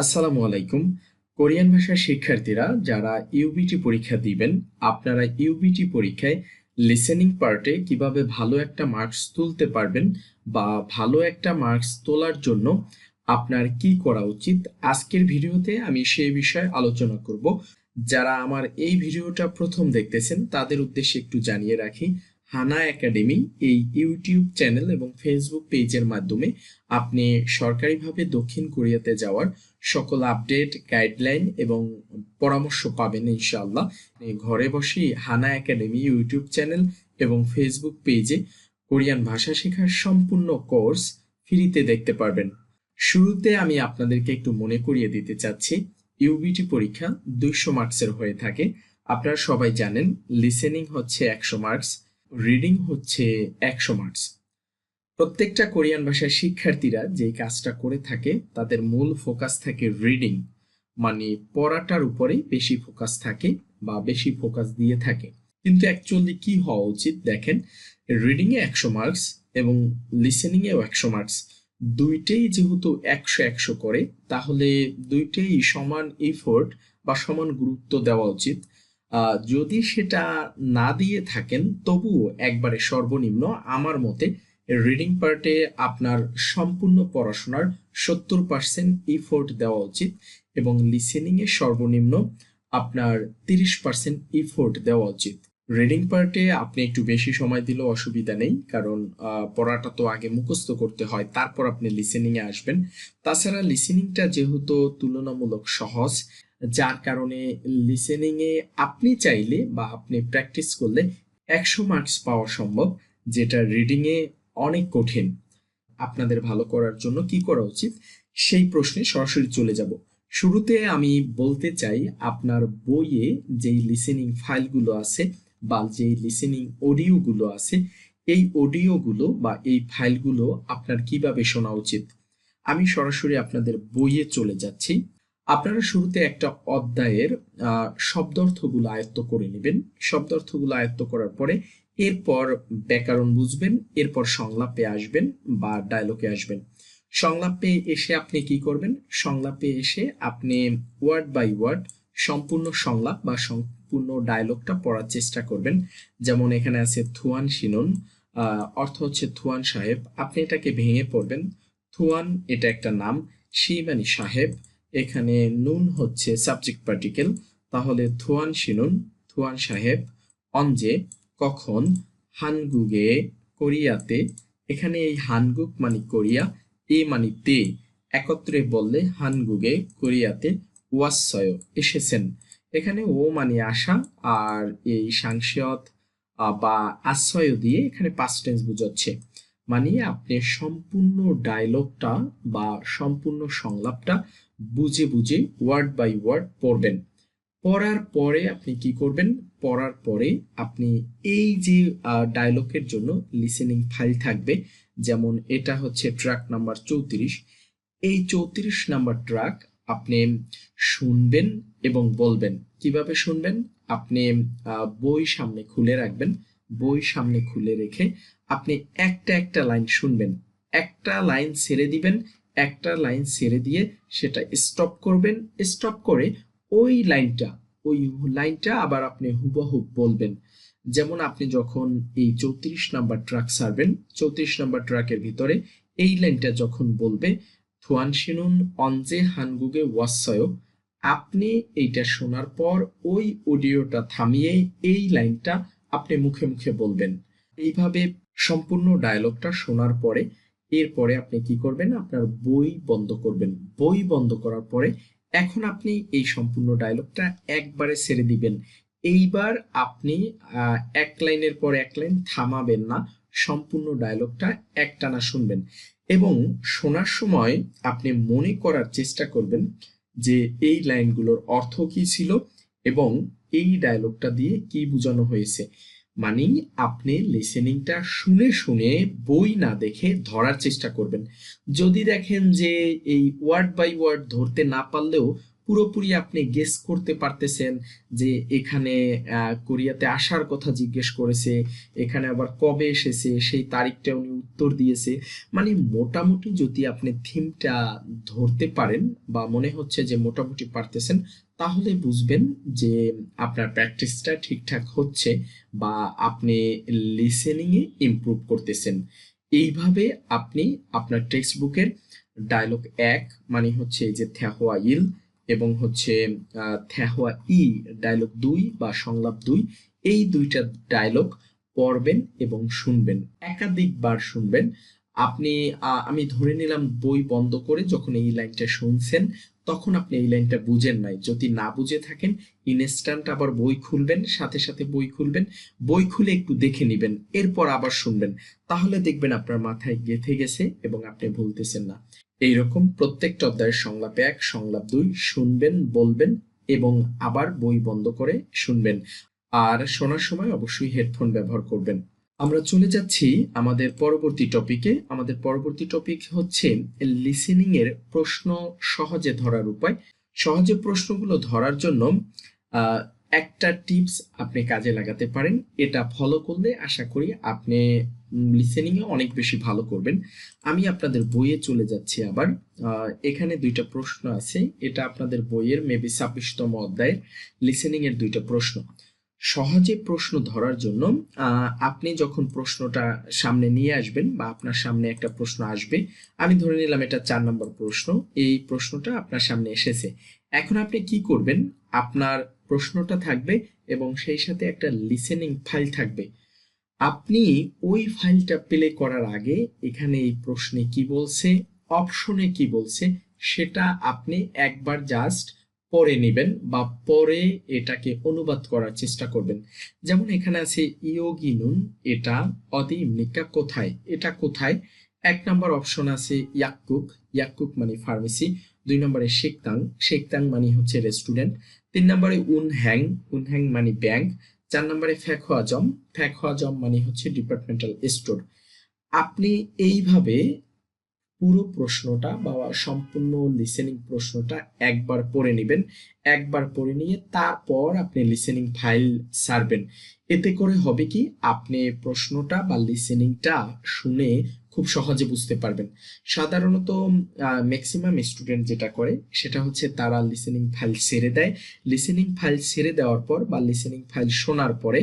আসসালামু আলাইকুম। কোরিয়ান ভাষার শিক্ষার্থীরা যারা ইউবিটি পরীক্ষা দিবেন, আপনারা ইউবিটি পরীক্ষায় লিসেনিং পার্টে কিভাবে ভালো একটা মার্কস তুলতে পারবেন বা ভালো একটা মার্কস তোলার জন্য আপনার কি করা উচিত, আজকের ভিডিওতে আমি সেই বিষয়ে আলোচনা করব। যারা আমার এই ভিডিওটা প্রথম দেখতেছেন তাদের উদ্দেশ্যে একটু জানিয়ে রাখি, হানা একাডেমি এই ইউটিউব চ্যানেল এবং ফেসবুক পেজের মাধ্যমে আপনি সরকারিভাবে দক্ষিণ কোরিয়াতে যাওয়ার সকল আপডেট, গাইডলাইন এবং পরামর্শ পাবেন ইনশাআল্লাহ। আপনি ঘরে বসেই হানা একাডেমি ইউটিউব চ্যানেল এবং ফেসবুক পেজে কোরিয়ান ভাষা শেখার সম্পূর্ণ কোর্স ফ্রিতে দেখতে পারবেন। শুরুতে আমি আপনাদেরকে একটু মনে করিয়ে দিতে চাচ্ছি, ইউবিটি পরীক্ষা 200 মার্কসের হয়ে থাকে। আপনারা সবাই জানেন লিসেনিং হচ্ছে 100 মার্কস, রিডিং হচ্ছে 100 মার্কস। প্রত্যেকটা কোরিয়ান ভাষার শিক্ষার্থীরা যেই কাজটা করে থাকে তাদের মূল ফোকাস থাকে রিডিং, মানে পড়াটার উপরে বেশি ফোকাস থাকে বা বেশি ফোকাস দিয়ে থাকে। কিন্তু অ্যাকচুয়ালি কি হওয়া উচিত দেখেন, রিডিং এ 100 মার্কস এবং লিসেনিং এও 100 মার্কস, দুইটাই যেহেতু 100 করে, তাহলে দুইটাই সমান এফোর্ট বা সমান গুরুত্ব দেওয়া উচিত। যদি সেটা না দিয়ে থাকেন তবুও একবারে সর্বনিম্ন আমার মতে রিডিং পার্টে আপনার সম্পূর্ণ পড়াশোনার 70% ইফোর্ট দেওয়া উচিত এবং লিসেনিং এ সর্বনিম্ন আপনার 30% ইফোর্ট দেওয়া উচিত। রিডিং পার্টে আপনি একটু বেশি সময় দিলেও অসুবিধা নেই, কারণ পড়াটা তো আগে মুখস্থ করতে হয়, তারপর আপনি লিসেনিং এ আসবেন। তাছাড়া লিসেনিংটা যেহেতু তুলনামূলক সহজ, যার কারণে লিসেনিং এ আপনি চাইলে বা আপনি প্র্যাকটিস করলে 100 মার্কস পাওয়া সম্ভব, যেটা রিডিং এ অনেক কঠিন। আপনাদের ভালো করার জন্য কি করা উচিত সেই প্রশ্নে সরাসরি চলে যাব। শুরুতে আমি বলতে চাই, আপনার বইয়ে যেই লিসেনিং ফাইলগুলো আছে বা যেই লিসেনিং অডিওগুলো আছে, এই অডিওগুলো বা এই ফাইলগুলো আপনার কিভাবে শোনা উচিত। আমি সরাসরি আপনাদের বইয়ে চলে যাচ্ছি। আপনারা শুরুতে একটা অধ্যায়ের শব্দার্থগুলো আয়ত্ত করে নেবেন। শব্দার্থগুলো আয়ত্ত করার পরে এরপর ব্যাকরণ বুঝবেন, এরপর সংলাপে আসবেন বা ডায়লগে আসবেন। সংলাপে এসে আপনি কি করবেন, সংলাপে এসে আপনি ওয়ার্ড বাই ওয়ার্ড সম্পূর্ণ সংলাপ বা সম্পূর্ণ ডায়লগটা পড়ার চেষ্টা করবেন। যেমন এখানে আছে থুয়ান শিনুন, অর্থ হচ্ছে থুয়ান সাহেব, আপনি এটাকে ভেঙে পড়বেন। থুয়ান এটা একটা নাম, শি মানে সাহেব, এখানে নুন হচ্ছে সাবজেক্ট পার্টিকেল, তাহলে থুয়ান শিনুন, থুয়ান সাহেব, অঞ্জে কখন, হানগুগে কোরিয়াতে, এখানে এই হানগুক মানে কোরিয়া, এ মানে তে, একত্রে বললে হানগুগে কোরিয়াতে ওয়াসয় এসেছেন। এখানে ও মানে আসা, আর এই সাংসিয়ত বা আশ্রয় দিয়ে এখানে পাস্ট টেন্স বোঝাচ্ছে। মানে আপনি সম্পূর্ণ ডায়লগটা বা সম্পূর্ণ সংলাপটা বুঝে বুঝে ওয়ার্ড বাই ওয়ার্ড পড়বেন। পড়ার পরে আপনি কি করবেন, পড়ার পরে আপনি এই যে ডায়লগের জন্য লিসেনিং ফাইল থাকবে, যেমন এটা হচ্ছে ট্র্যাক নাম্বার 34, এই 34 নাম্বার ট্র্যাক আপনি শুনবেন এবং বলবেন। কিভাবে শুনবেন, আপনি বই সামনে খুলে রাখবেন, বই সামনে খুলে রেখে আপনি একটা একটা লাইন শুনবেন, একটা লাইন ছেড়ে দিবেন, একটা লাইন ছেড়ে দিয়ে সেটা স্টপ করবেন, স্টপ করে ওই লাইনটা আবার আপনি হুবহুব বলবেন। যেমন আপনি যখন এই 34 নাম্বার ট্র্যাক ছাড়বেন, 34 নাম্বার ট্র্যাকের ভিতরে এই লাইনটা যখন বলবে থুয়ানশিনুন অনজে হানগুগে ওয়াসয়, আপনি এইটা শোনার পর ওই অডিওটা থামিয়ে এই লাইনটা আপনি মুখে মুখে বলবেন। এইভাবে সম্পূর্ণ ডায়লগটা শোনার পরে এরপরে আপনি কি করবেন, আপনার বই বন্ধ করবেন। বই বন্ধ করার পরে এখন আপনি এই সম্পূর্ণ ডায়লগটা একবারে ছেড়ে দিবেন। এইবার আপনি এক লাইনের পর এক লাইন থামাবেন না, সম্পূর্ণ ডায়লগটা একটানা শুনবেন এবং শোনার সময় আপনি মনে করার চেষ্টা করবেন যে এই লাইনগুলোর অর্থ কি ছিল এবং এই ডায়লগটা দিয়ে কি বোঝানো হয়েছে। মানে আপনি লিসেনিংটা শুনে শুনে বই না দেখে ধরার চেষ্টা করবেন। যদি দেখেন যে এই ওয়ার্ড বাই ওয়ার্ড ধরতে না পারলেও পুরোপুরি আপনি গেস করতে পারতেছেন যে এখানে কোরিয়াতে আসার কথা জিজ্ঞেস করেছে, এখানে আবার কবে এসেছে সেই তারিখটা উনি উত্তর দিয়েছে। মানে মোটামুটি যদি আপনি থিমটা ধরতে পারেন বা মনে হচ্ছে যে মোটামুটি পারতেছেন, তাহলে বুঝবেন যে আপনার প্র্যাকটিসটা ঠিকঠাক হচ্ছে বা আপনি লিসেনিং এ ইমপ্রুভ করতেছেন। এইভাবে আপনি আপনার টেক্সট বুকের ডায়লগ 1 মানে হচ্ছে এই যে থ্যাহোয়া ইল এবং হচ্ছে থ্যাহোয়া ই ডায়লগ 2 বা সংলাপ 2, এই দুইটা ডায়লগ পড়বেন এবং শুনবেন, একাধিকবার শুনবেন। আপনি আমি ধরে নিলাম বই বন্ধ করে যখন এই লাইনটা শুনছেন তখন আপনি এই লাইনটা বুঝেন নাই, যদি না বুঝে থাকেন ইনস্ট্যান্ট আবার বই খুলবেন, সাথে সাথে বই খুলবেন, বই খুলে একটু দেখে নিবেন, এরপর আবার শুনবেন, তাহলে দেখবেন আপনার মাথায় গেঁথে গেছে এবং আপনি ভুলতেছেন না। এইরকম প্রত্যেকটা অধ্যায়ের সংলাপ 1 সংলাপ 2 শুনবেন, বলবেন এবং আবার বই বন্ধ করে শুনবেন। আর শোনার সময় অবশ্যই হেডফোন ব্যবহার করবেন। আমরা চলে যাচ্ছি আমাদের পরবর্তী টপিকে। আমাদের পরবর্তী টপিক হচ্ছে লিসেনিং এর প্রশ্ন সহজে ধরার উপায়। সহজে প্রশ্নগুলো ধরার জন্য আহ, একটা টিপস আপনি কাজে লাগাতে পারেন। এটা ফলো করলে আশা করি আপনি লিসেনিং এ অনেক বেশি ভালো করবেন। আমি আপনাদের বইয়ে চলে যাচ্ছি আবার। এখানে দুইটা প্রশ্ন আছে, এটা আপনাদের বইয়ের মেবি 26তম অধ্যায়ের লিসেনিং এর দুইটা প্রশ্ন। সহজে প্রশ্ন ধরার জন্য আপনি যখন প্রশ্নটা সামনে নিয়ে আসবেন বা আপনার সামনে একটা প্রশ্ন আসবে, আমি ধরে নিলাম এটা 4 নম্বর প্রশ্ন, এই প্রশ্নটা আপনার সামনে এসেছে। এখন আপনি কি করবেন, আপনার প্রশ্নটা থাকবে এবং সেই সাথে একটা লিসেনিং ফাইল থাকবে। আপনি ওই ফাইলটা প্লে করার আগে এখানে এই প্রশ্নে কি বলছে, অপশনে কি বলছে, সেটা আপনি একবার জাস্ট পড়ে নেবেন বা পরে এটাকে অনুবাদ করার চেষ্টা করবেন। যেমন এখানে আছে ইয়োগিনুন, এটা অদিমনিকা কোথায়, এটা কোথায়। 1 নম্বর অপশন আছে ইয়াক্কুক, ইয়াক্কুক মানে ফার্মেসি। 2 নম্বরে শেকতাং, শেকতাং মানে হচ্ছে রেস্টুরেন্ট। 3 নম্বরে উনহ্যাং, উনহ্যাং মানে ব্যাংক। 4 নম্বরে ফ্যাকওয়াজম, ফ্যাকওয়াজম মানে হচ্ছে ডিপার্টমেন্টাল স্টোর। আপনি এইভাবে পুরো প্রশ্নটা বা সম্পূর্ণ লিসেনিং প্রশ্নটা একবার পড়ে নেবেন। একবার পড়ে নিয়ে তারপর আপনি লিসেনিং ফাইল ছাড়বেন। এতে করে হবে কি, আপনি প্রশ্নটা বা লিসেনিংটা শুনে খুব সহজে বুঝতে পারবেন। সাধারণত ম্যাক্সিমাম স্টুডেন্ট যেটা করে সেটা হচ্ছে তারা লিসেনিং ফাইল ছেড়ে দেয়। লিসেনিং ফাইল ছেড়ে দেওয়ার পর বা লিসেনিং ফাইল শোনার পরে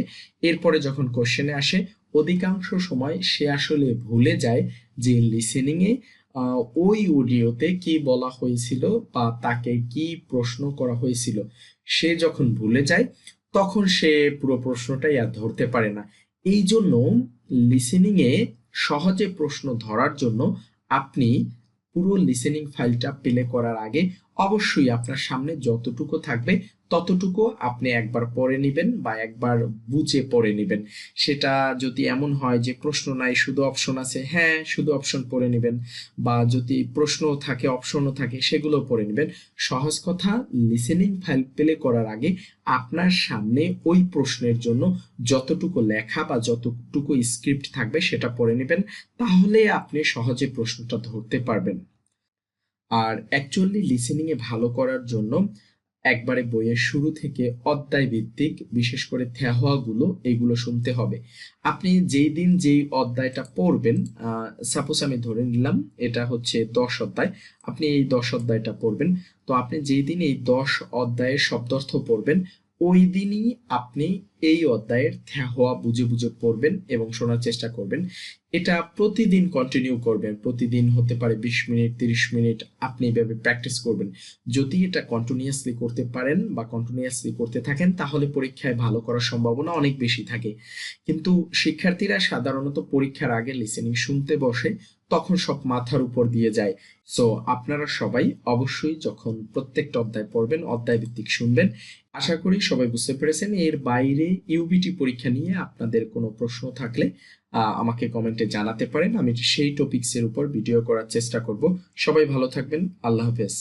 এরপরে যখন কোশ্চেনে আসে অধিকাংশ সময় সে আসলে ভুলে যায় যে লিসেনিং এ ওই অডিওতে কি বলা হয়েছিল বা তাকে কি প্রশ্ন করা হয়েছিল। সে যখন ভুলে যায় তখন সে পুরো প্রশ্নটাই আর ধরতে পারে না। এই জন্য লিসেনিং এ সহজে প্রশ্ন ধরার জন্য আপনি পুরো লিসেনিং ফাইলটা প্লে করার আগে অবশ্যই আপনার সামনে যতটুকু থাকবে ততটুকু আপনি একবার পড়ে নেবেন বা একবার বুঝে পড়ে নেবেন। সেটা যদি এমন হয় যে প্রশ্ন নাই শুধু অপশন আছে, হ্যাঁ শুধু অপশন পড়ে নেবেন, বা যদি প্রশ্ন থাকে অপশনও থাকে সেগুলো পড়ে নেবেন। সহজ কথা, লিসেনিং ফাইল প্লে করার আগে আপনার সামনে ওই প্রশ্নের জন্য যতটুকু লেখা বা যতটুকু স্ক্রিপ্ট থাকবে সেটা পড়ে নেবেন, তাহলে আপনি সহজে প্রশ্নটা ধরতে পারবেন। আর অ্যাকচুয়ালি লিসেনিং এ ভালো করার জন্য একবারে বইয়ের শুরু থেকে অধ্যায় ভিত্তিক বিশেষ করে থেহোয়া গুলো এগুলো শুনতে হবে। আপনি যেই দিন যেই অধ্যায়টা পড়বেন, সাপোজ আমি ধরে নিলাম এটা হচ্ছে 10 অধ্যায়, আপনি এই 10 অধ্যায়টা পড়বেন। তো আপনি যেই দিন এই 10 অধ্যায়ের শব্দার্থ পড়বেন ওই দিনই আপনি এই অধ্যায়ের থেহোয়া বুঝে বুঝে পড়বেন এবং শোনার চেষ্টা করবেন। এটা প্রতিদিন কন্টিনিউ করবেন, প্রতিদিন হতে পারে 20 মিনিট 30 মিনিট আপনি এভাবে প্র্যাকটিস করবেন। যদি এটা কন্টিনিউয়াসলি করতে পারেন বা কন্টিনিউয়াসলি করতে থাকেন তাহলে পরীক্ষায় ভালো করার সম্ভাবনা অনেক বেশি থাকে। কিন্তু শিক্ষার্থীরা সাধারণত পরীক্ষার আগে লিসেনিং শুনতে বসে, তখন সব মাথার উপর দিয়ে যায়। সো আপনারা সবাই অবশ্যই যখন প্রত্যেকটা অধ্যায় পড়বেন অধ্যায় ভিত্তিক শুনবেন। আশা করি সবাই বুঝতে পেরেছেন। এর বাইরে ইউবিটি পরীক্ষা নিয়ে আপনাদের কোনো প্রশ্ন থাকলে আমাকে কমেন্টে জানাতে পারেন, আমি সেই টপিকসের উপর ভিডিও করার চেষ্টা করব। সবাই ভালো থাকবেন, আল্লাহ হাফেজ।